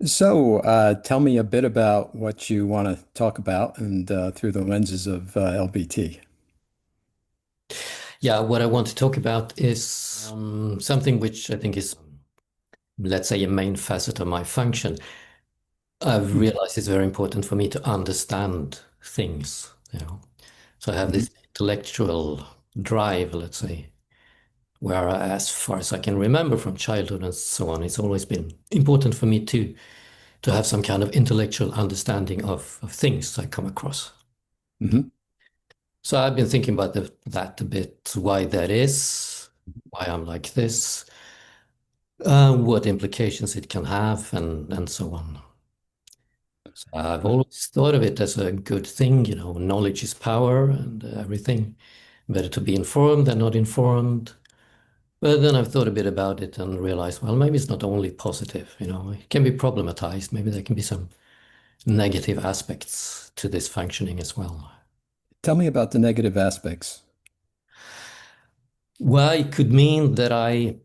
Tell me a bit about what you want to talk about and through the lenses of LBT. Yeah, what I want to talk about is something which I think is, let's say, a main facet of my function. I've Mhm. realized it's very important for me to understand things. So I have Mhm. this intellectual drive, let's say, where as far as I can remember from childhood and so on, it's always been important for me to have some kind of intellectual understanding of things I come across. Mhm. So I've been thinking about that a bit, why that is, why I'm like this. What implications it can have, and so on. So I've always thought of it as a good thing, knowledge is power and everything. Better to be informed than not informed. But then I've thought a bit about it and realized, well, maybe it's not only positive, it can be problematized. Maybe there can be some negative aspects to this functioning as well. Tell me about the negative aspects. Well, it could mean that I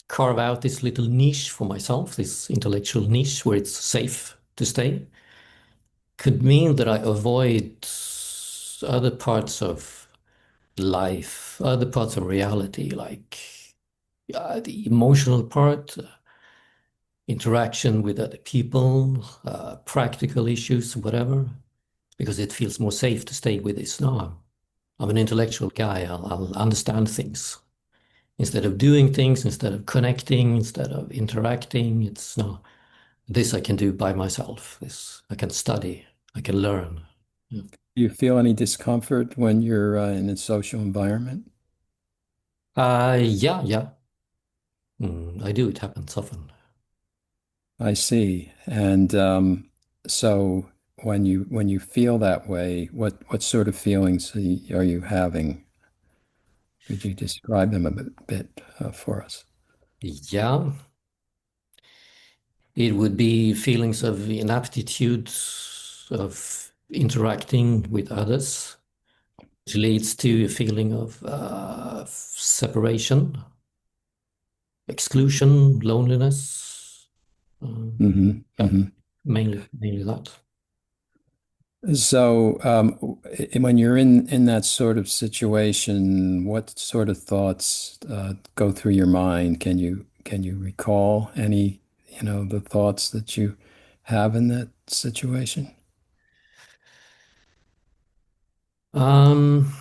carve out this little niche for myself, this intellectual niche where it's safe to stay. Could mean that I avoid other parts of life, other parts of reality, like the emotional part, interaction with other people, practical issues, whatever, because it feels more safe to stay with this. No, I'm an intellectual guy. I'll understand things. Instead of doing things, instead of connecting, instead of interacting, it's no, this I can do by myself. This I can study, I can learn. Yeah. Do you feel any discomfort when you're in a social environment? Yeah, yeah. I do. It happens often. I see. And so when you feel that way, what sort of feelings are you having? Could you describe them a bit for us? Yeah, it would be feelings of inaptitude of interacting with others, which leads to a feeling of separation, exclusion, loneliness. Um, Hmm. yeah, Hmm. mainly that. When you're in that sort of situation, what sort of thoughts go through your mind? Can you recall any, the thoughts that you have in that situation? Um,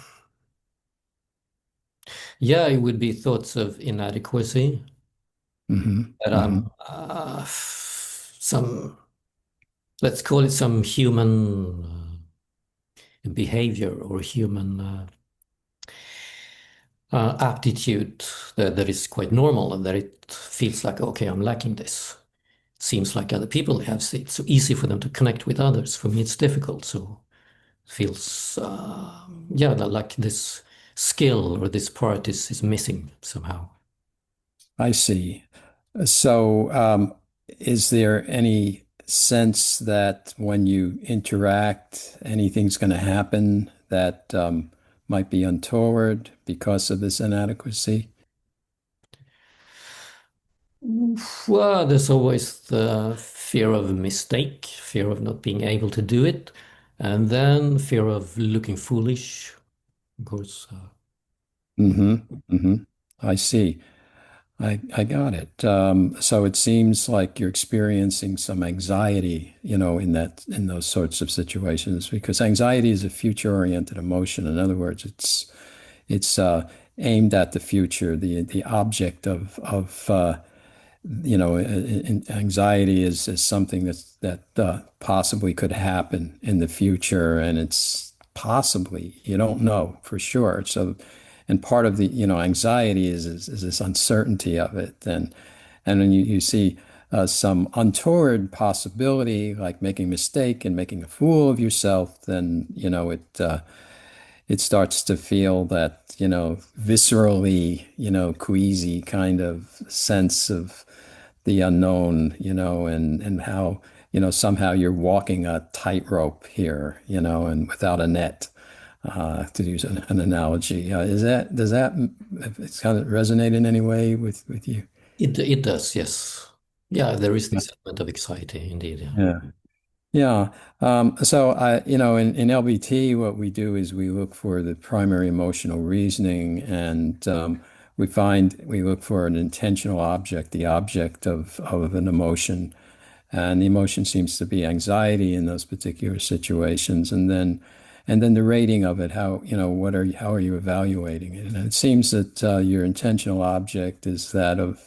yeah, it would be thoughts of inadequacy Hmm. that I'm Hmm. some, let's call it some human behavior or human aptitude that is quite normal and that it feels like, okay, I'm lacking this. Seems like other people have it so easy for them to connect with others. For me, it's difficult. So it feels, yeah, like this skill or this part is missing somehow. I see. So, is there any sense that when you interact, anything's going to happen that might be untoward because of this inadequacy? Well, there's always the fear of a mistake, fear of not being able to do it, and then fear of looking foolish, of course. Hmm. Hmm. I see. I got it. So it seems like you're experiencing some anxiety, in those sorts of situations, because anxiety is a future-oriented emotion. In other words, it's aimed at the future. The object of anxiety is something that possibly could happen in the future, and it's possibly, you don't know for sure. So, and part of the, anxiety is this uncertainty of it, and when you see some untoward possibility, like making a mistake and making a fool of yourself, then it starts to feel that, viscerally, queasy kind of sense of the unknown, and how, somehow you're walking a tightrope here, and without a net, to use an analogy. Does that, it's kind of resonate in any way with you? It does, yes. Yeah, there is this element of anxiety indeed. Yeah. Yeah. Yeah. So in LBT, what we do is we look for the primary emotional reasoning, and we look for an intentional object, the object of an emotion. And the emotion seems to be anxiety in those particular situations. And then the rating of it, how are you evaluating it? And it seems that your intentional object is that of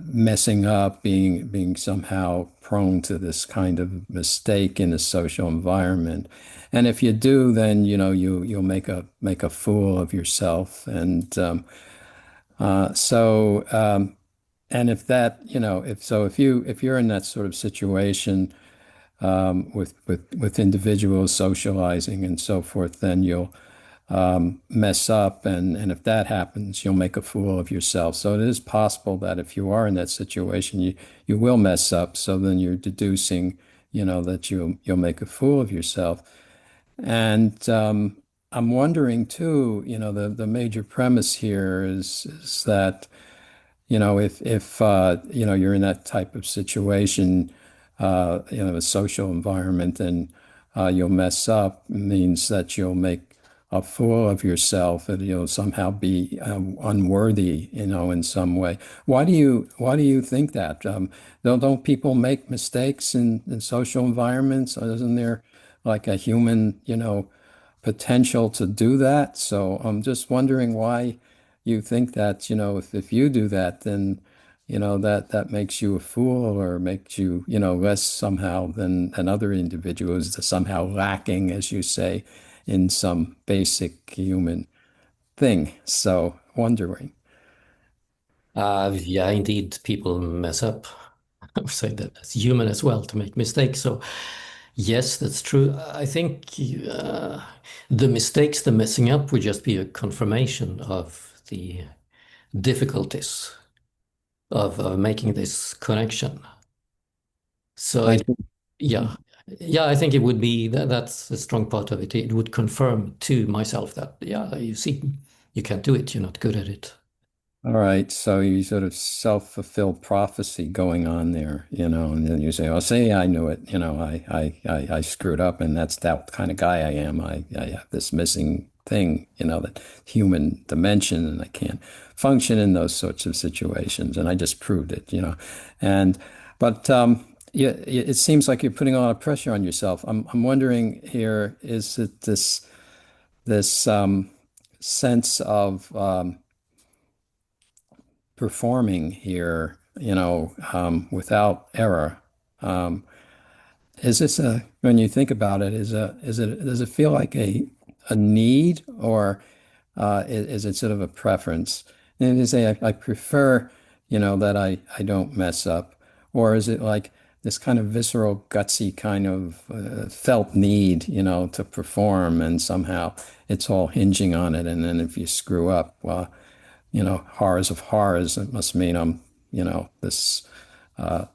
messing up, being somehow prone to this kind of mistake in a social environment. And if you do, then you'll make a fool of yourself. And if that, if you're in that sort of situation with individuals socializing and so forth, then you'll mess up, and if that happens, you'll make a fool of yourself. So it is possible that if you are in that situation, you will mess up. So then you're deducing, that you'll make a fool of yourself. And I'm wondering too, the major premise here is that if you're in that type of situation, a social environment, and you'll mess up, means that you'll make a fool of yourself, and you'll somehow be unworthy, in some way. Why do you think that? Don't people make mistakes in social environments? Isn't there like a human, potential to do that? So I'm just wondering why you think that, if you do that, then, that makes you a fool, or makes you, less somehow than other individuals, somehow lacking, as you say, in some basic human thing. So wondering. Yeah, indeed, people mess up. I would say that as human as well to make mistakes. So yes, that's true. I think the mistakes, the messing up, would just be a confirmation of the difficulties of making this connection. So I it, think, yeah, yeah, I think it would be that that's a strong part of it. It would confirm to myself that, yeah, you see, you can't do it. You're not good at it. all right, so you sort of self-fulfilled prophecy going on there, and then you say, "Oh, see, I knew it. I screwed up, and that's that kind of guy I am. I have this missing thing, that human dimension, and I can't function in those sorts of situations, and I just proved it. And but yeah, it seems like you're putting a lot of pressure on yourself. I'm wondering here, is it this sense of performing here, without error. Um, is this when you think about it, does it feel like a need, or is it sort of a preference? And you say, I prefer, that I don't mess up, or is it like this kind of visceral, gutsy kind of felt need, to perform, and somehow it's all hinging on it, and then if you screw up, well, horrors of horrors. It must mean I'm, this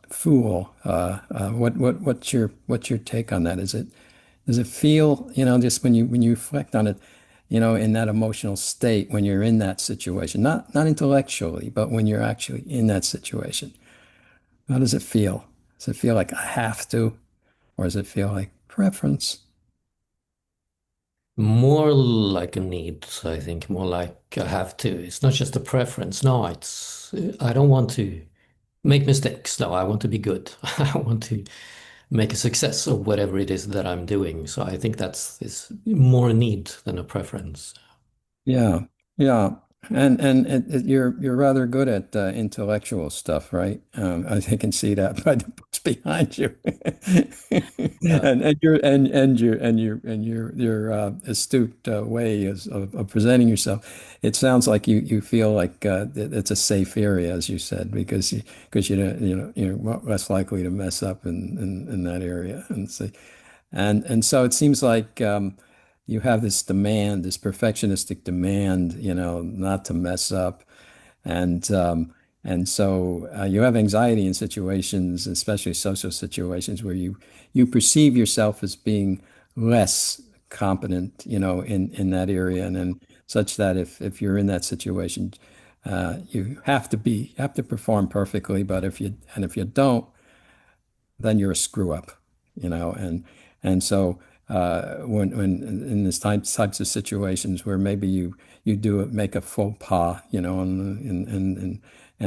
fool. What's your take on that? Does it feel, just when you reflect on it, in that emotional state, when you're in that situation, not intellectually, but when you're actually in that situation, how does it feel? Does it feel like I have to, or does it feel like preference? More like a need, I think, more like I have to. It's not just a preference. No, I don't want to make mistakes. No, I want to be good. I want to make a success of whatever it is that I'm doing. So I think that's is more a need than a preference. Yeah, yeah, and you're rather good at intellectual stuff, right? I can see that by the books behind you, Uh, and your astute way of presenting yourself. It sounds like you feel like it's a safe area, as you said, because you're less likely to mess up in that area, and so it seems like you have this demand, this perfectionistic demand, not to mess up, and so you have anxiety in situations, especially social situations, where you perceive yourself as being less competent, in that area, and then such that if you're in that situation, You have to perform perfectly, but if you don't, then you're a screw up, and so when in this types of situations where maybe you do make a faux pas, and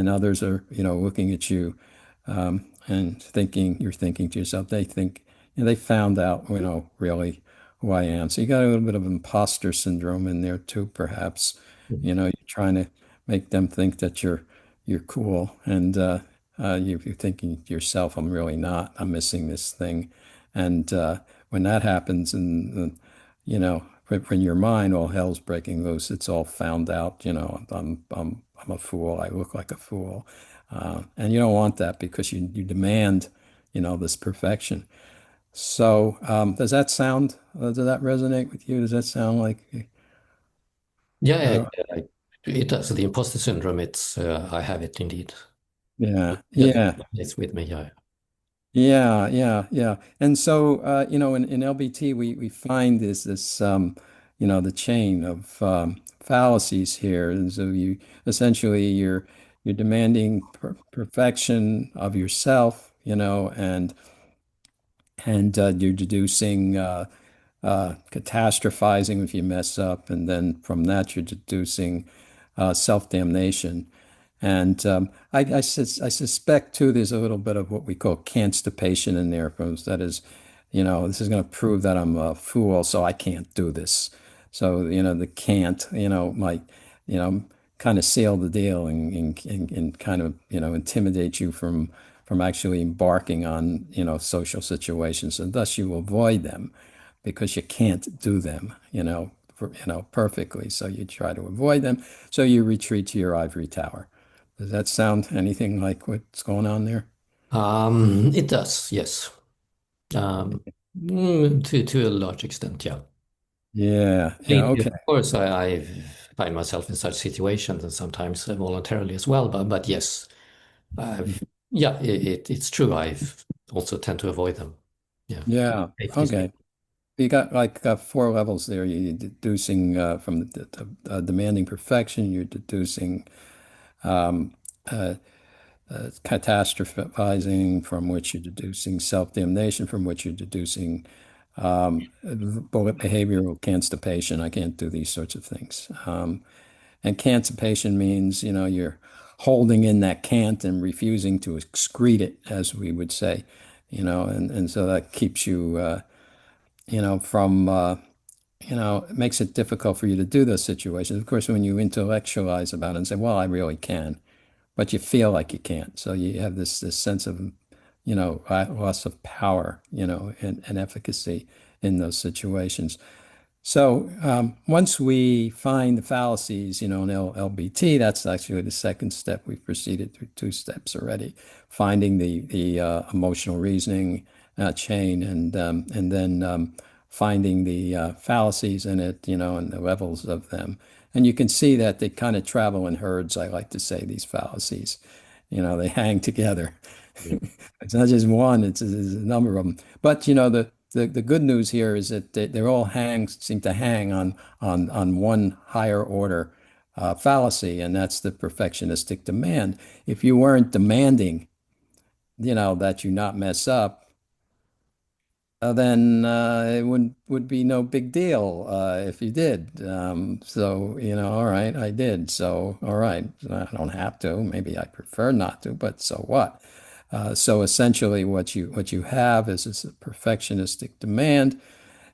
others are looking at you and you're thinking to yourself, they think they found out really who I am. So you got a little bit of imposter syndrome in there too, perhaps. You're trying to make them think that you're cool, and you're thinking to yourself, I'm really not. I'm missing this thing. And when that happens, and when your mind, all hell's breaking loose. It's all found out. I'm a fool. I look like a fool, and you don't want that because you demand, this perfection. So, does that resonate with you? Does that sound like, Yeah, uh, it does. The imposter syndrome, I have it indeed. yeah, That yeah. it's with me, yeah. Yeah, yeah, yeah. And so, in LBT, we find the chain of fallacies here. And so essentially, you're demanding perfection of yourself, and you're deducing catastrophizing if you mess up, and then from that you're deducing self-damnation. And I suspect too there's a little bit of what we call constipation in there, because that is, this is going to prove that I'm a fool, so I can't do this. So, the can't, might, you know, kind of seal the deal and kind of, intimidate you from actually embarking on, social situations, and thus you avoid them because you can't do them, perfectly. So you try to avoid them. So you retreat to your ivory tower. Does that sound anything like what's going on there? It does, yes. To a large extent, yeah. Yeah, yeah, Lately, okay. of course, I find myself in such situations and sometimes voluntarily as well. But yes, yeah, it's true. I've also tend to avoid them. Yeah, Yeah, safety is okay. You got like four levels there. You're deducing from demanding perfection, you're deducing um, uh, catastrophizing, from which you're deducing self-damnation, from which you're deducing bullet behavioral constipation. I can't do these sorts of things. And constipation means, you're holding in that cant and refusing to excrete it, as we would say, and so that keeps you, from, it makes it difficult for you to do those situations. Of course, when you intellectualize about it and say, well, I really can, but you feel like you can't. So you have this sense of, loss of power, and efficacy in those situations. So once we find the fallacies, in LBT, that's actually the second step. We've proceeded through two steps already, finding the emotional reasoning chain, and then finding the fallacies in it, and the levels of them. And you can see that they kind of travel in herds. I like to say these fallacies, they hang together. yeah. It's not just one, it's a number of them. But the good news here is that they're all seem to hang on one higher order fallacy, and that's the perfectionistic demand. If you weren't demanding, that you not mess up, then it would be no big deal if you did. So, all right, I did. So, all right, I don't have to. Maybe I prefer not to, but so what? So essentially, what you have is this perfectionistic demand,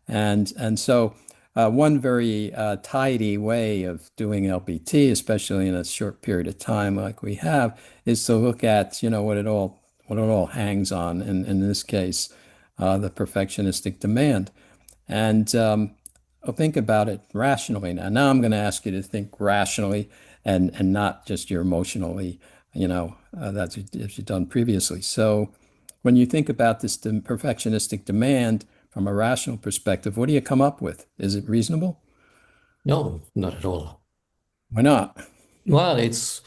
and so one very tidy way of doing LBT, especially in a short period of time like we have, is to look at what it all hangs on, and in this case, the perfectionistic demand. And I'll think about it rationally now. Now I'm going to ask you to think rationally and not just your emotionally, that's as you've done previously. So when you think about this perfectionistic demand from a rational perspective, what do you come up with? Is it reasonable? No, not at all. Why not? Well, it's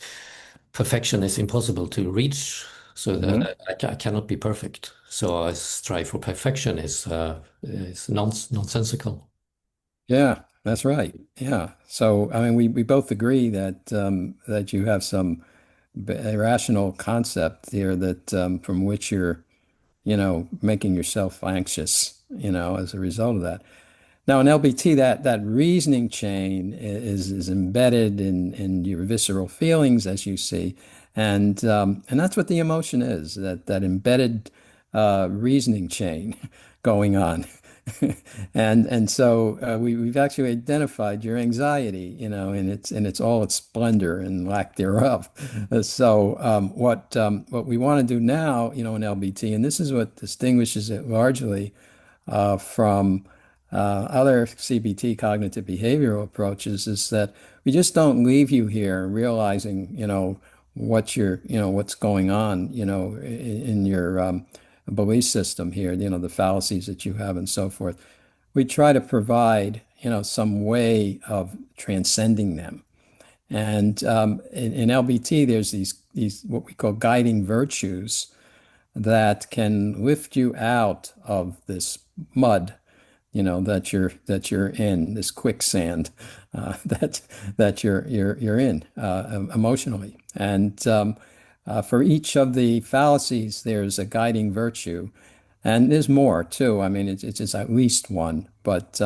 perfection is impossible to reach, so that Hmm. I cannot be perfect. So I strive for perfection is nonsensical. Yeah. That's right. Yeah. So, I mean, we both agree that that you have some irrational concept here that from which you're, making yourself anxious, as a result of that. Now, in LBT, that reasoning chain is embedded in your visceral feelings, as you see, and that's what the emotion is, that embedded reasoning chain going on. And so we've actually identified your anxiety, in its all its splendor and lack thereof. So what we want to do now, in LBT, and this is what distinguishes it largely from other CBT, cognitive behavioral approaches, is that we just don't leave you here realizing, what's going on, in your belief system here, the fallacies that you have and so forth. We try to provide, some way of transcending them. And in LBT, there's these what we call guiding virtues that can lift you out of this mud, that you're in, this quicksand that you're in emotionally. And for each of the fallacies, there's a guiding virtue, and there's more too. I mean, it's at least one, but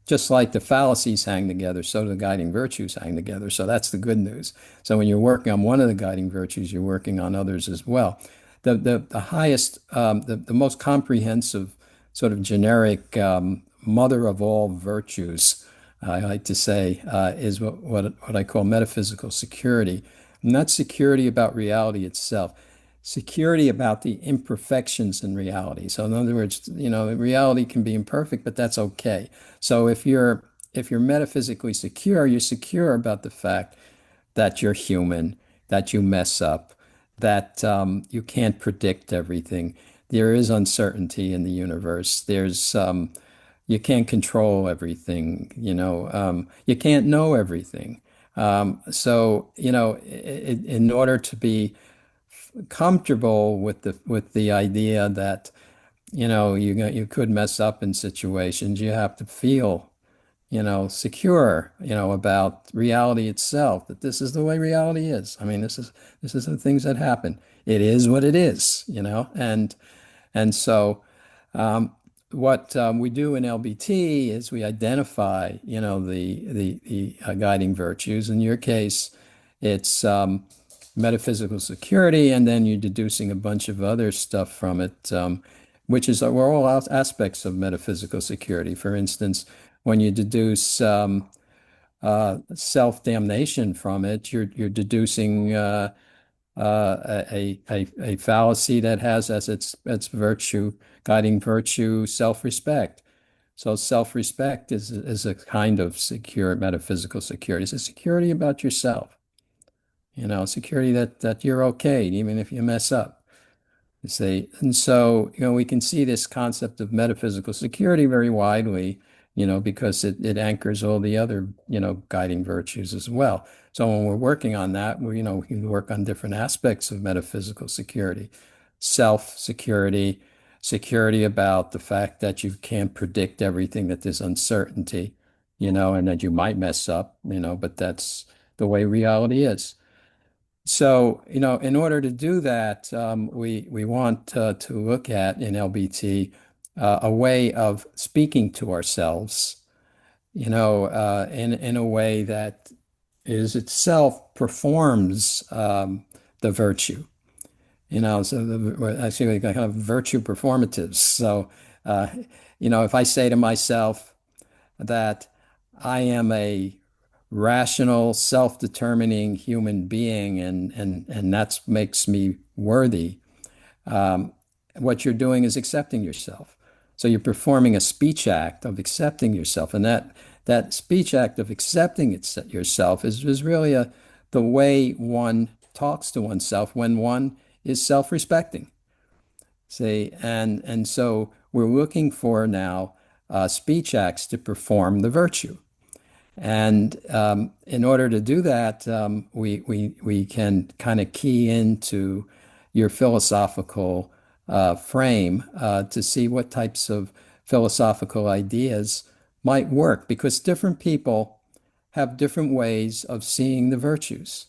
just like the fallacies hang together, so do the guiding virtues hang together. So that's the good news. So when you're working on one of the guiding virtues, you're working on others as well. The highest, the most comprehensive sort of generic mother of all virtues, I like to say, is what I call metaphysical security. Not security about reality itself, security about the imperfections in reality. So in other words, reality can be imperfect, but that's okay. So if you're metaphysically secure, you're secure about the fact that you're human, that you mess up, that you can't predict everything. There is uncertainty in the universe. You can't control everything. You can't know everything. So, in order to be comfortable with the idea that, you could mess up in situations, you have to feel secure, about reality itself, that this is the way reality is. I mean, this is the things that happen. It is what it is, and so what we do in LBT is we identify, the guiding virtues. In your case, it's metaphysical security, and then you're deducing a bunch of other stuff from it, which is we're all aspects of metaphysical security. For instance, when you deduce self-damnation from it, you're deducing a fallacy that has as its virtue, guiding virtue, self-respect. So self-respect is a kind of secure metaphysical security. It's a security about yourself, security that you're okay, even if you mess up. You see, and so, we can see this concept of metaphysical security very widely, because it anchors all the other, guiding virtues as well. So when we're working on that, we can work on different aspects of metaphysical security, self-security, security about the fact that you can't predict everything, that there's uncertainty, and that you might mess up, but that's the way reality is. So, in order to do that, we want to look at in LBT a way of speaking to ourselves, in a way that is itself performs the virtue. So we're actually kind of virtue performatives. So, if I say to myself that I am a rational, self-determining human being, and that makes me worthy. What you're doing is accepting yourself. So you're performing a speech act of accepting yourself, and that speech act of accepting yourself is really the way one talks to oneself when one is self-respecting. See, and so we're looking for now speech acts to perform the virtue. And in order to do that, we can kind of key into your philosophical frame to see what types of philosophical ideas might work because different people have different ways of seeing the virtues.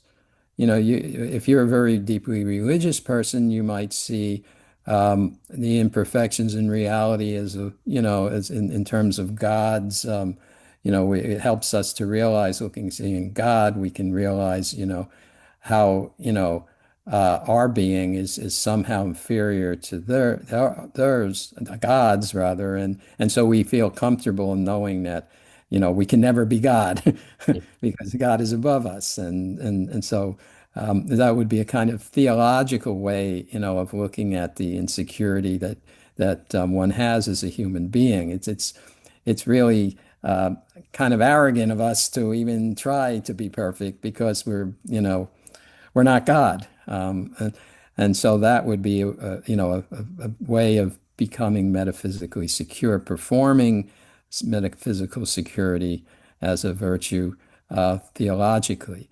If you're a very deeply religious person, you might see the imperfections in reality as as in terms of God's, it helps us to realize seeing God, we can realize, how, our being is somehow inferior to theirs, God's rather, and so we feel comfortable in knowing that, we can never be God because God is above us, and so that would be a kind of theological way, of looking at the insecurity that one has as a human being. It's really kind of arrogant of us to even try to be perfect because we're not God. And so that would be a way of becoming metaphysically secure, performing metaphysical security as a virtue theologically.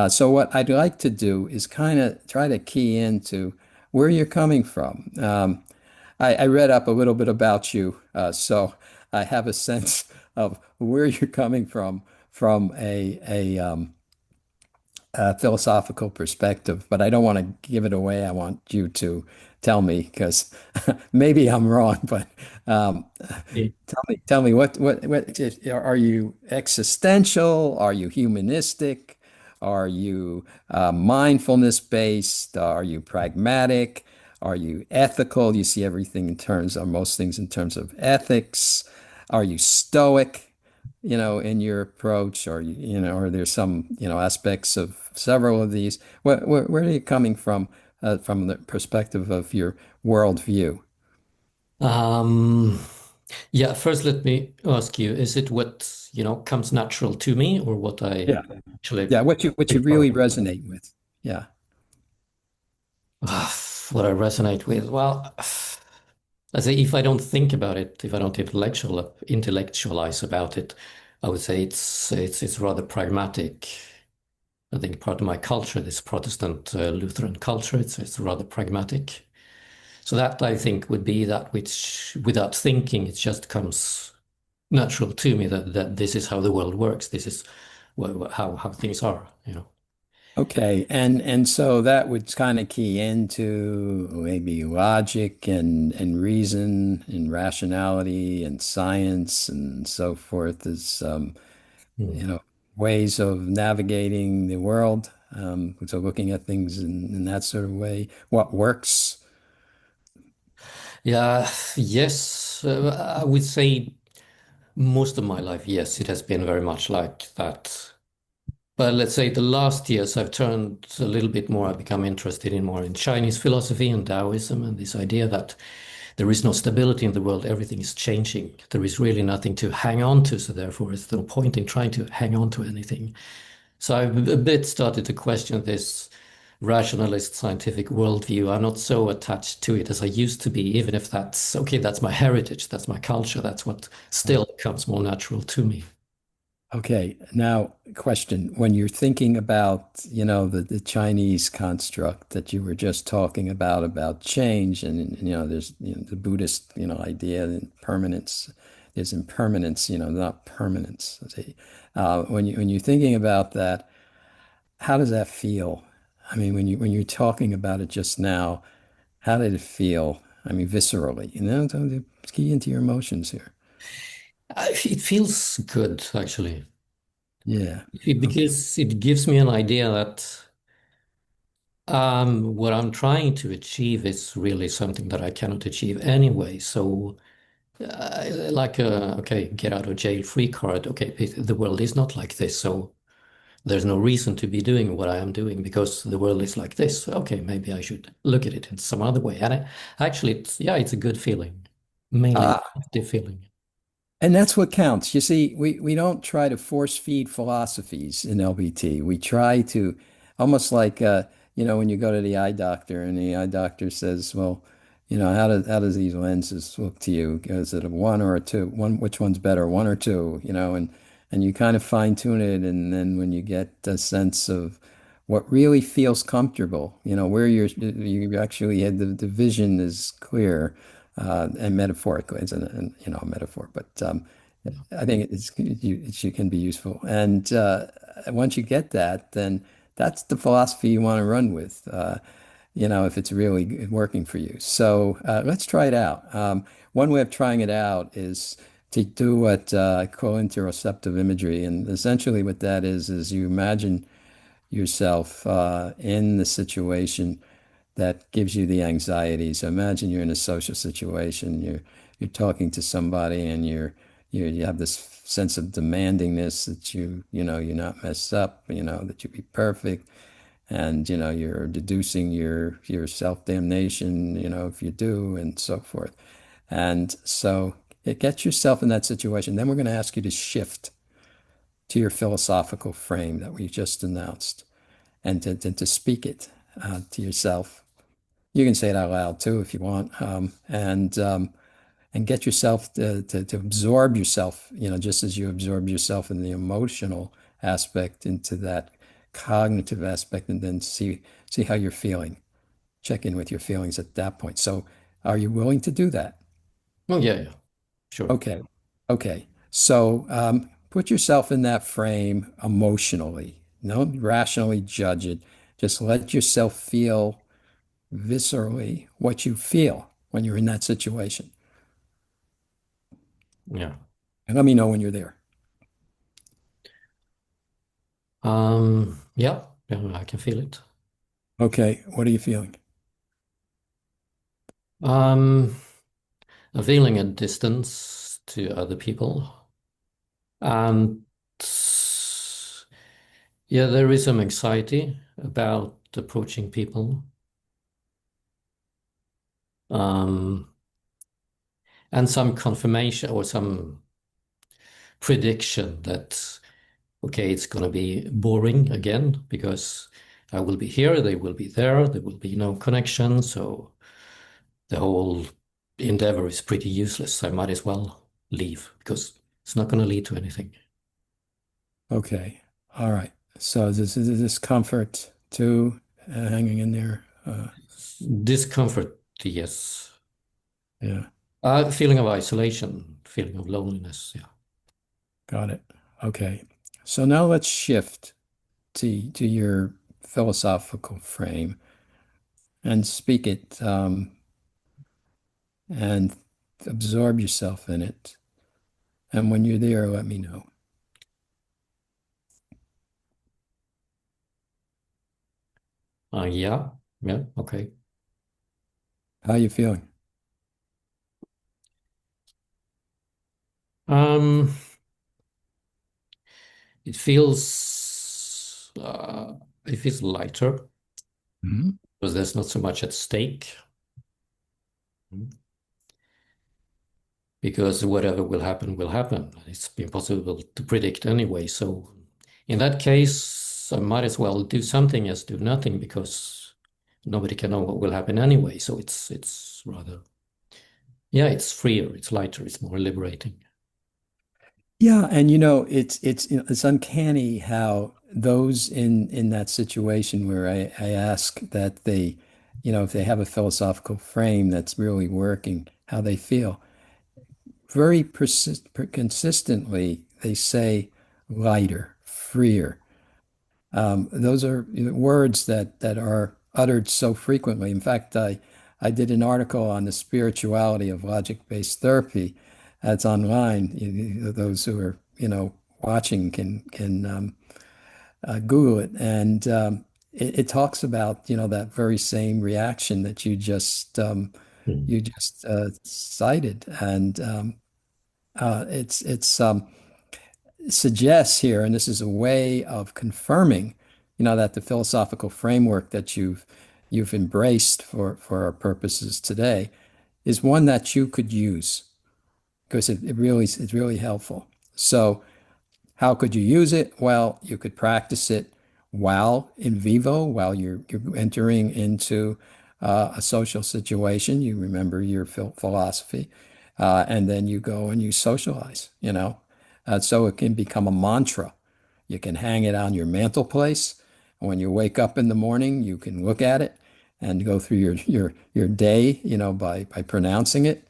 So what I'd like to do is kind of try to key into where you're coming from. I read up a little bit about you, so I have a sense of where you're coming from a philosophical perspective, but I don't want to give it away. I want you to tell me because maybe I'm wrong, but um, tell me what are you existential? Are you humanistic? Are you mindfulness based? Are you pragmatic? Are you ethical? You see everything in terms of most things in terms of ethics. Are you stoic, in your approach, or or there's some, aspects of several of these. Where are you coming from the perspective of your worldview? Um, yeah, first let me ask you, is it what, comes natural to me or what I Yeah. actually Yeah, what you prefer? really resonate with. Yeah. What I resonate with? Well, I say if I don't think about it, if I don't intellectualize about it, I would say it's rather pragmatic. I think part of my culture, this Protestant Lutheran culture, it's rather pragmatic. So that I think would be that which, without thinking, it just comes natural to me that this is how the world works. This is how things are. Okay, and so that would kind of key into maybe logic and reason and rationality and science and so forth as Hmm. ways of navigating the world. So looking at things in that sort of way, what works. Yeah, yes, I would say most of my life, yes, it has been very much like that. But let's say the last years, I've turned a little bit more. I've become interested in more in Chinese philosophy and Taoism and this idea that there is no stability in the world. Everything is changing. There is really nothing to hang on to. So therefore, there's no point in trying to hang on to anything. So I've a bit started to question this rationalist scientific worldview. I'm not so attached to it as I used to be, even if that's okay, that's my heritage, that's my culture, that's what still comes more natural to me. Okay, now question. When you're thinking about, the Chinese construct that you were just talking about change and, there's, the Buddhist, idea of impermanence, there's impermanence, not permanence. See, when you're thinking about that, how does that feel? I mean, when you're talking about it just now, how did it feel? I mean, viscerally, so key into your emotions here. It feels good, actually, Yeah. Okay. because it gives me an idea that what I'm trying to achieve is really something that I cannot achieve anyway. So, like a okay, get out of jail free card. Okay, the world is not like this, so there's no reason to be doing what I am doing because the world is like this. Okay, maybe I should look at it in some other way. And actually, it's a good feeling, mainly a Ah, positive feeling. and that's what counts. You see, we don't try to force feed philosophies in LBT. We try to almost like when you go to the eye doctor and the eye doctor says, well, how does these lenses look to you? Is it a one or a two? One, which one's better, one or two? And you kind of fine tune it, and then when you get a sense of what really feels comfortable, where you actually had the vision is clear, and metaphorically, it's a metaphor, but I think it can be useful. And once you get that, then that's the philosophy you want to run with, if it's really working for you. So let's try it out. One way of trying it out is to do what I call interoceptive imagery. And essentially what that is you imagine yourself in the situation that gives you the anxiety. So imagine you're in a social situation, you're talking to somebody and you have this sense of demandingness that you're not messed up, that you be perfect. And you're deducing your self-damnation, if you do, and so forth. And so it gets yourself in that situation. Then we're going to ask you to shift to your philosophical frame that we just announced and to speak it to yourself. You can say it out loud too if you want, and get yourself to absorb yourself, just as you absorb yourself in the emotional aspect into that cognitive aspect, and then see how you're feeling. Check in with your feelings at that point. So, are you willing to do that? Oh, yeah, yeah, sure. Okay, okay. So, put yourself in that frame emotionally. Don't rationally judge it. Just let yourself feel viscerally what you feel when you're in that situation. Yeah. And let me know when you're there. Yeah, yeah, I can feel it. Okay, what are you feeling? Um, I'm feeling a distance to other people. And yeah, there is some anxiety about approaching people. Um, and some confirmation or some prediction that, okay, it's going to be boring again because I will be here, they will be there will be no connection. So the whole endeavor is pretty useless. I might as well leave because it's not going to lead to anything. Okay, all right. So this discomfort too, hanging in there. Discomfort, yes. Yeah, Feeling of isolation, feeling of loneliness. Yeah. got it. Okay, so now let's shift to your philosophical frame and speak it, and absorb yourself in it. And when you're there, let me know. Yeah. Yeah. Okay. How you feeling? Um, it feels lighter Mhm. because there's not so much at stake. Because whatever will happen will happen. It's impossible to predict anyway. So in that case, I might as well do something as do nothing because nobody can know what will happen anyway. So it's rather, yeah, it's freer, it's lighter, it's more liberating. Yeah, and it's uncanny how those in that situation where I ask that they, if they have a philosophical frame that's really working, how they feel. Consistently, they say lighter, freer. Those are words that are uttered so frequently. In fact, I did an article on the spirituality of logic-based therapy. That's online. Those who are watching can Google it, and it talks about that very same reaction that Mm. you just cited, and it's suggests here, and this is a way of confirming, that the philosophical framework that you've embraced for our purposes today is one that you could use because it's really helpful. So how could you use it? Well, you could practice it while in vivo, while you're entering into a social situation. You remember your philosophy, and then you go and you socialize. So it can become a mantra. You can hang it on your mantelpiece. When you wake up in the morning, you can look at it and go through your day, by pronouncing it.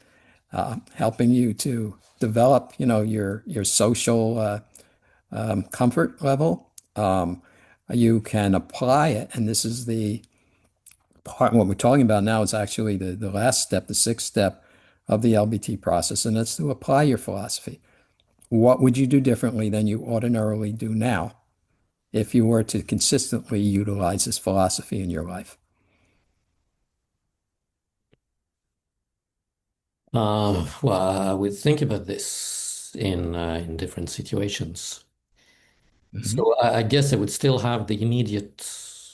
helping you to develop, your social comfort level. You can apply it, and this is the part. What we're talking about now is actually the last step, the sixth step of the LBT process, and that's to apply your philosophy. What would you do differently than you ordinarily do now if you were to consistently utilize this philosophy in your life? Well, I would think about this in different situations. Hmm. So I guess I would still have the immediate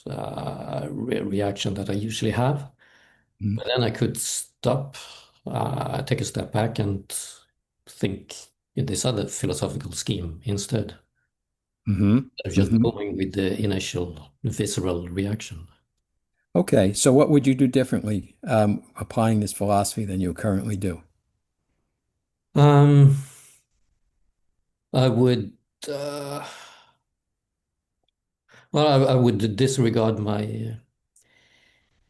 reaction that I usually have, but then I could stop, take a step back, and think in this other philosophical scheme instead Hmm. of just Hmm. going with the initial visceral reaction. Okay, so what would you do differently applying this philosophy than you currently do? Um, I would, uh, well, I would disregard my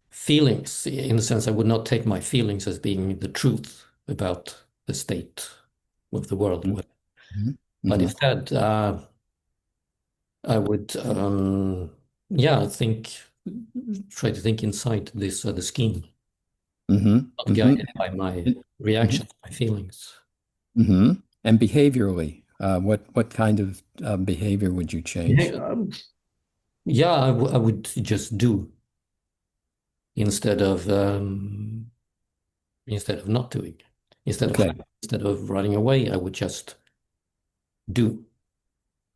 feelings in the sense I would not take my feelings as being the truth about the state of the world. Hmm. But Hmm. instead, I would, yeah, try to think inside this the scheme, Hmm. not Hmm. guided by my reactions, my feelings. Hmm. And behaviorally, what kind of behavior would you Yeah, change? yeah, I would just do instead of not doing. Instead of Okay, instead of running away, I would just do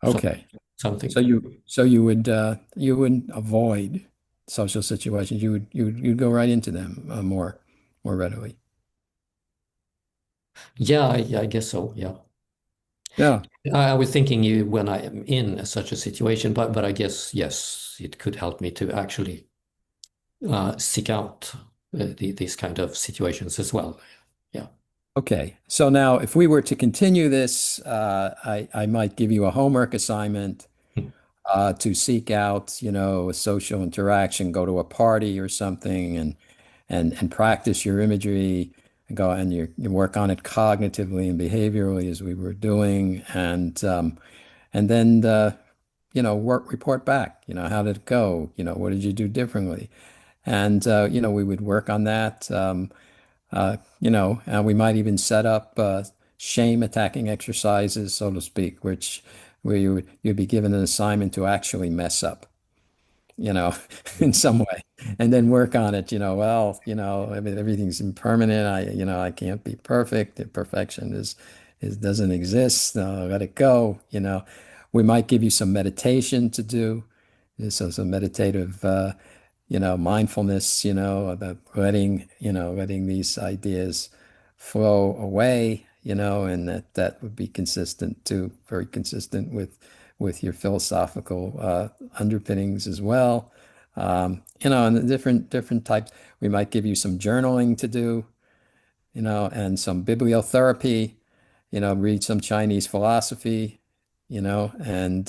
some, okay. something. So you wouldn't avoid social situations. You'd go right into them more readily. Yeah, I guess so. Yeah. Yeah. I was thinking you when I am in such a situation, but I guess yes, it could help me to actually seek out these kind of situations as well. Yeah. Okay. So now, if we were to continue this, I might give you a homework assignment to seek out, a social interaction, go to a party or something, and practice your imagery, and go and you work on it cognitively and behaviorally as we were doing, and then work report back. How did it go? What did you do differently? And we would work on that. And we might even set up shame attacking exercises, so to speak, where you'd be given an assignment to actually mess up, in some way, and then work on it. Well, I mean, everything's impermanent. I can't be perfect. The perfection is doesn't exist. Let it go. We might give you some meditation to do. So some meditative, mindfulness, about letting these ideas flow away, and that would be consistent too, very consistent with your philosophical underpinnings as well. And the different types. We might give you some journaling to do, and some bibliotherapy, read some Chinese philosophy, and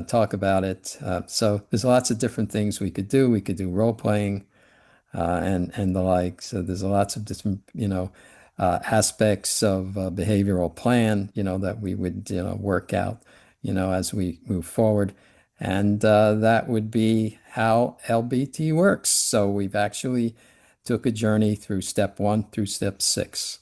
talk about it. So there's lots of different things we could do. We could do role playing and the like. So there's lots of different, aspects of behavioral plan, that we would, work out, as we move forward. And that would be how LBT works. So we've actually took a journey through step 1 through step 6.